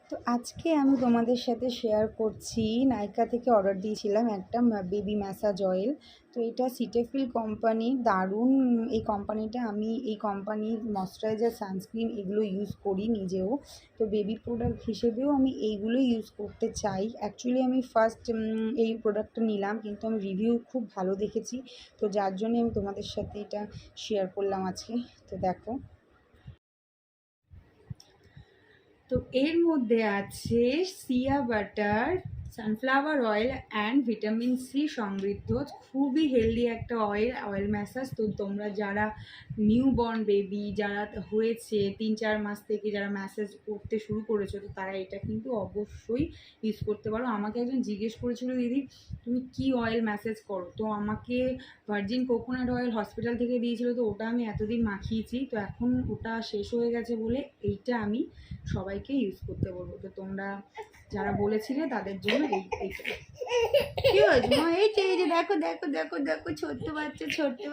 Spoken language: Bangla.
তো আজকে আমি তোমাদের সাথে শেয়ার করছি, নাইকা থেকে অর্ডার দিয়েছিলাম একটা বেবি ম্যাসাজ অয়েল। তো এটা সিটেফিল কোম্পানির, দারুণ এই কোম্পানিটা। আমি এই কোম্পানির ময়শ্চারাইজার, সানস্ক্রিন এগুলো ইউজ করি নিজেও। তো বেবি প্রোডাক্ট হিসেবেও আমি এইগুলো ইউজ করতে চাই। অ্যাকচুয়ালি আমি ফার্স্ট এই প্রোডাক্টটা নিলাম, কিন্তু আমি রিভিউ খুব ভালো দেখেছি। তো যার জন্যে আমি তোমাদের সাথে এটা শেয়ার করলাম আজকে। তো দেখো, তো এর মধ্যে আছে shea butter, sunflower oil and vitamin C সমৃদ্ধ, খুবই হেলদি একটা অয়েল ম্যাসাজ। তো তোমরা যারা নিউ বর্ন বেবি, যারা হয়েছে 3-4 মাস থেকে যারা ম্যাসাজ করতে শুরু করেছো, তো তারা এটা কিন্তু অবশ্যই ইউজ করতে পারো। আমাকে একজন জিজ্ঞেস করেছিল, দিদি তুমি কি অয়েল ম্যাসাজ করো? তো আমাকে ভার্জিন কোকোনাট অয়েল হসপিটাল থেকে দিয়েছিল, তো ওটা আমি এতদিন মাখিয়েছি। তো এখন ওটা শেষ হয়ে গেছে বলে এইটা আমি সবাইকে ইউজ করতে বলবো। তো তোমরা যারা বলেছিলে তাদের জন্য এইটা কি হয়েছে? এই যে দেখো দেখো দেখো দেখো, ছোট্ট বাচ্চা, ছোট্ট